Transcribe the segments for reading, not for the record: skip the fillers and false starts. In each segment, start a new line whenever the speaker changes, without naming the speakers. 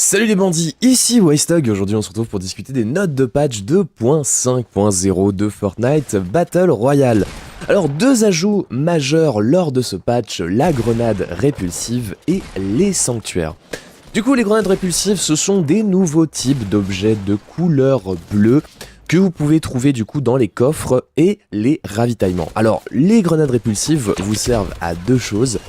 Salut les bandits, ici Wastog. Aujourd'hui on se retrouve pour discuter des notes de patch 2.5.0 de Fortnite Battle Royale. Alors deux ajouts majeurs lors de ce patch, la grenade répulsive et les sanctuaires. Du coup les grenades répulsives ce sont des nouveaux types d'objets de couleur bleue que vous pouvez trouver du coup dans les coffres et les ravitaillements. Alors les grenades répulsives vous servent à deux choses: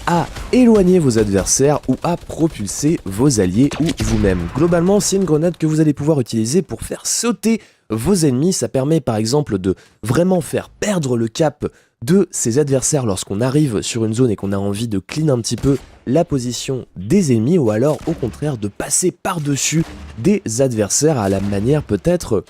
à éloigner vos adversaires ou à propulser vos alliés ou vous-même. Globalement, c'est une grenade que vous allez pouvoir utiliser pour faire sauter vos ennemis. Ça permet par exemple de vraiment faire perdre le cap de ses adversaires lorsqu'on arrive sur une zone et qu'on a envie de clean un petit peu la position des ennemis, ou alors au contraire de passer par-dessus des adversaires à la manière peut-être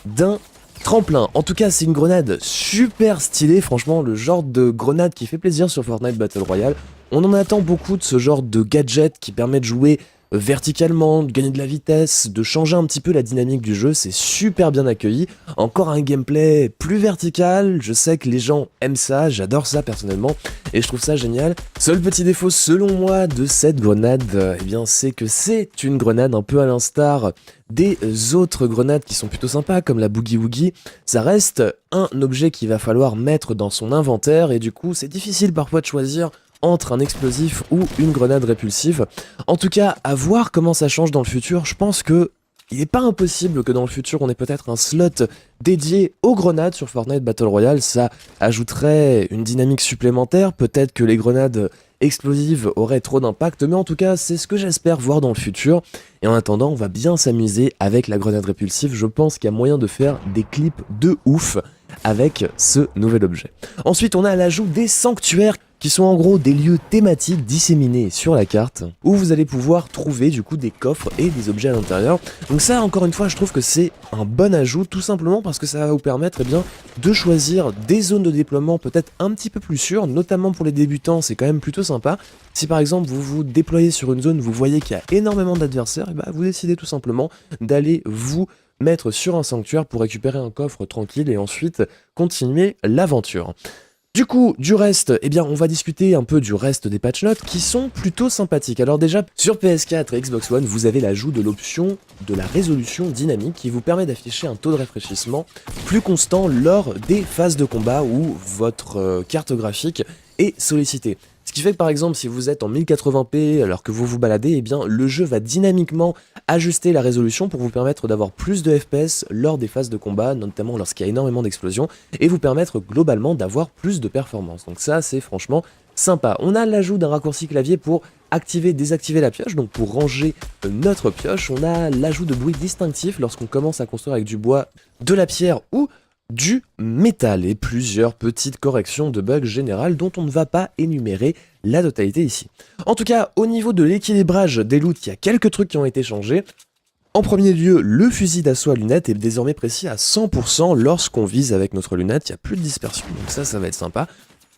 d'un tremplin. En tout cas, c'est une grenade super stylée, franchement, le genre de grenade qui fait plaisir sur Fortnite Battle Royale. On en attend beaucoup de ce genre de gadget qui permet de jouer verticalement, de gagner de la vitesse, de changer un petit peu la dynamique du jeu. C'est super bien accueilli. Encore un gameplay plus vertical, je sais que les gens aiment ça, j'adore ça personnellement et je trouve ça génial. Seul petit défaut selon moi de cette grenade, eh bien c'est que c'est une grenade un peu à l'instar des autres grenades qui sont plutôt sympas comme la Boogie Woogie. Ça reste un objet qu'il va falloir mettre dans son inventaire et du coup c'est difficile parfois de choisir entre un explosif ou une grenade répulsive. En tout cas, à voir comment ça change dans le futur. Je pense que il n'est pas impossible que dans le futur on ait peut-être un slot dédié aux grenades sur Fortnite Battle Royale. Ça ajouterait une dynamique supplémentaire. Peut-être que les grenades explosives auraient trop d'impact, mais en tout cas c'est ce que j'espère voir dans le futur. Et en attendant, on va bien s'amuser avec la grenade répulsive. Je pense qu'il y a moyen de faire des clips de ouf avec ce nouvel objet. Ensuite, on a l'ajout des sanctuaires, qui sont en gros des lieux thématiques disséminés sur la carte, où vous allez pouvoir trouver du coup des coffres et des objets à l'intérieur. Donc ça, encore une fois, je trouve que c'est un bon ajout, tout simplement parce que ça va vous permettre bien de choisir des zones de déploiement peut-être un petit peu plus sûres, notamment pour les débutants, c'est quand même plutôt sympa. Si par exemple vous vous déployez sur une zone, vous voyez qu'il y a énormément d'adversaires, et bah, vous décidez tout simplement d'aller vous mettre sur un sanctuaire pour récupérer un coffre tranquille et ensuite continuer l'aventure. Du coup, du reste, eh bien, on va discuter un peu du reste des patch notes qui sont plutôt sympathiques. Alors déjà, sur PS4 et Xbox One, vous avez l'ajout de l'option de la résolution dynamique qui vous permet d'afficher un taux de rafraîchissement plus constant lors des phases de combat où votre carte graphique est sollicitée. Ce qui fait que par exemple, si vous êtes en 1080p alors que vous vous baladez, eh bien, le jeu va dynamiquement ajuster la résolution pour vous permettre d'avoir plus de FPS lors des phases de combat, notamment lorsqu'il y a énormément d'explosions, et vous permettre globalement d'avoir plus de performance. Donc ça, c'est franchement sympa. On a l'ajout d'un raccourci clavier pour activer, désactiver la pioche, donc pour ranger notre pioche. On a l'ajout de bruit distinctif lorsqu'on commence à construire avec du bois, de la pierre ou du métal, et plusieurs petites corrections de bugs générales dont on ne va pas énumérer la totalité ici. En tout cas, au niveau de l'équilibrage des loots, il y a quelques trucs qui ont été changés. En premier lieu, le fusil d'assaut à lunettes est désormais précis à 100% lorsqu'on vise avec notre lunette, il n'y a plus de dispersion, donc ça va être sympa.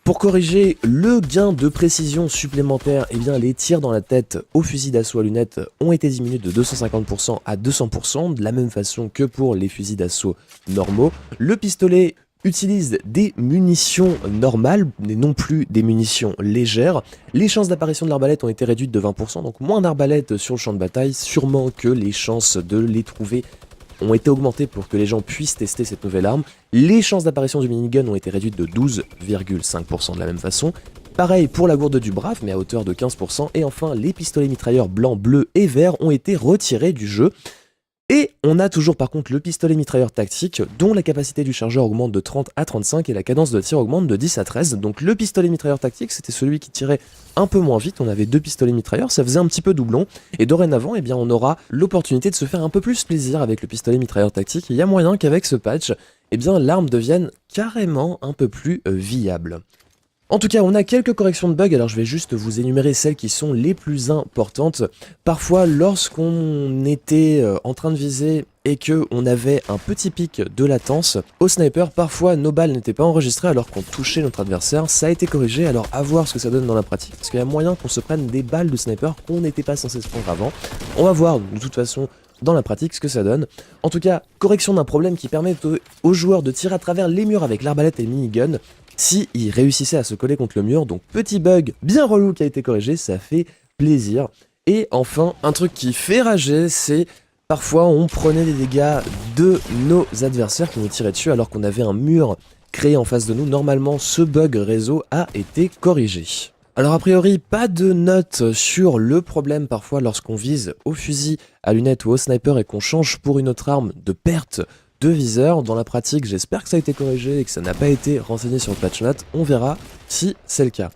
Pour corriger le gain de précision supplémentaire, eh bien les tirs dans la tête au fusil d'assaut à lunettes ont été diminués de 250% à 200%, de la même façon que pour les fusils d'assaut normaux. Le pistolet utilise des munitions normales, mais non plus des munitions légères. Les chances d'apparition de l'arbalète ont été réduites de 20%, donc moins d'arbalètes sur le champ de bataille, sûrement que les chances de les trouver ont été augmentées pour que les gens puissent tester cette nouvelle arme. Les chances d'apparition du minigun ont été réduites de 12,5% de la même façon. Pareil pour la gourde du brave, mais à hauteur de 15%. Et enfin, les pistolets mitrailleurs blanc, bleu et vert ont été retirés du jeu. Et on a toujours par contre le pistolet mitrailleur tactique, dont la capacité du chargeur augmente de 30 à 35 et la cadence de tir augmente de 10 à 13. Donc le pistolet mitrailleur tactique, c'était celui qui tirait un peu moins vite. On avait deux pistolets mitrailleurs, ça faisait un petit peu doublon. Et dorénavant, eh bien, on aura l'opportunité de se faire un peu plus plaisir avec le pistolet mitrailleur tactique. Il y a moyen qu'avec ce patch, eh bien, l'arme devienne carrément un peu plus viable. En tout cas, on a quelques corrections de bugs, alors je vais juste vous énumérer celles qui sont les plus importantes. Parfois, lorsqu'on était en train de viser et qu'on avait un petit pic de latence, au sniper, parfois nos balles n'étaient pas enregistrées alors qu'on touchait notre adversaire. Ça a été corrigé, alors à voir ce que ça donne dans la pratique, parce qu'il y a moyen qu'on se prenne des balles de sniper qu'on n'était pas censé se prendre avant. On va voir de toute façon dans la pratique ce que ça donne. En tout cas, correction d'un problème qui permet aux joueurs de tirer à travers les murs avec l'arbalète et le minigun, si ils réussissaient à se coller contre le mur. Donc petit bug bien relou qui a été corrigé, ça fait plaisir. Et enfin, un truc qui fait rager, c'est parfois on prenait des dégâts de nos adversaires qui nous tiraient dessus alors qu'on avait un mur créé en face de nous. Normalement, ce bug réseau a été corrigé. Alors a priori, pas de note sur le problème parfois lorsqu'on vise au fusil à lunettes ou au sniper et qu'on change pour une autre arme de perte de viseur. Dans la pratique, j'espère que ça a été corrigé et que ça n'a pas été renseigné sur le patch note. On verra si c'est le cas.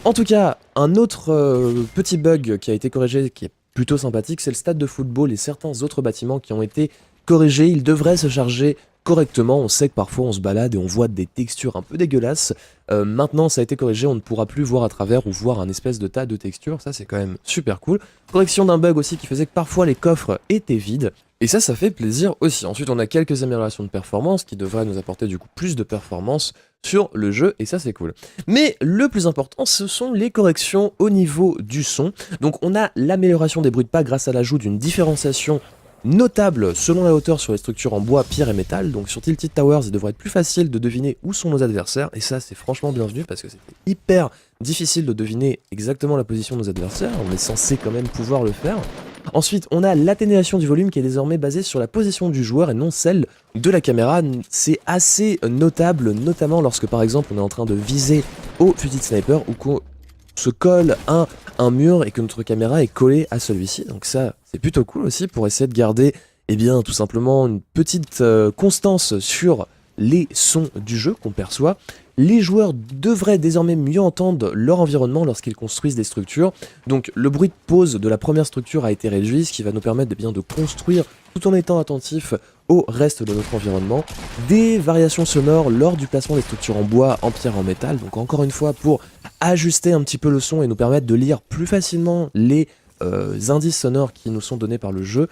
En tout cas, un autre petit bug qui a été corrigé, qui est plutôt sympathique, c'est le stade de football et certains autres bâtiments qui ont été corrigés. Ils devraient se charger correctement. On sait que parfois on se balade et on voit des textures un peu dégueulasses. Maintenant ça a été corrigé, on ne pourra plus voir à travers ou voir un espèce de tas de textures. Ça c'est quand même super cool. Correction d'un bug aussi qui faisait que parfois les coffres étaient vides. Et ça fait plaisir aussi. Ensuite on a quelques améliorations de performance qui devraient nous apporter du coup plus de performance sur le jeu, et ça c'est cool. Mais le plus important, ce sont les corrections au niveau du son. Donc on a l'amélioration des bruits de pas grâce à l'ajout d'une différenciation notable selon la hauteur sur les structures en bois, pierre et métal. Donc sur Tilted Towers, il devrait être plus facile de deviner où sont nos adversaires, et ça c'est franchement bienvenu parce que c'était hyper difficile de deviner exactement la position de nos adversaires. On est censé quand même pouvoir le faire. Ensuite, on a l'atténuation du volume qui est désormais basée sur la position du joueur et non celle de la caméra. C'est assez notable, notamment lorsque par exemple on est en train de viser au fusil de sniper ou qu'on se colle à un mur et que notre caméra est collée à celui-ci. Donc ça, c'est plutôt cool aussi pour essayer de garder, eh bien, tout simplement une petite constance sur les sons du jeu qu'on perçoit. Les joueurs devraient désormais mieux entendre leur environnement lorsqu'ils construisent des structures. Donc le bruit de pose de la première structure a été réduit, ce qui va nous permettre de construire tout en étant attentif au reste de notre environnement. Des variations sonores lors du placement des structures en bois, en pierre, en métal. Donc encore une fois pour ajuster un petit peu le son et nous permettre de lire plus facilement les indices sonores qui nous sont donnés par le jeu.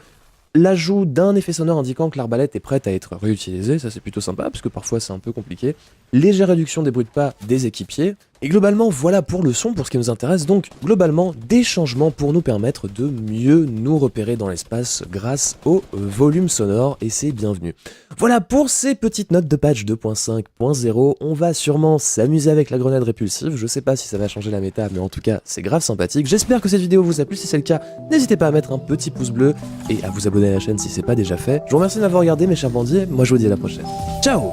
L'ajout d'un effet sonore indiquant que l'arbalète est prête à être réutilisée, ça c'est plutôt sympa parce que parfois c'est un peu compliqué. Légère réduction des bruits de pas des équipiers. Et globalement voilà pour le son, pour ce qui nous intéresse. Donc globalement des changements pour nous permettre de mieux nous repérer dans l'espace grâce au volume sonore, et c'est bienvenu. Voilà pour ces petites notes de patch 2.5.0. On va sûrement s'amuser avec la grenade répulsive. Je sais pas si ça va changer la méta, mais en tout cas c'est grave sympathique. J'espère que cette vidéo vous a plu. Si c'est le cas, n'hésitez pas à mettre un petit pouce bleu et à vous abonner à la chaîne si c'est pas déjà fait. Je vous remercie de m'avoir regardé mes chers bandits. Moi je vous dis à la prochaine. Ciao.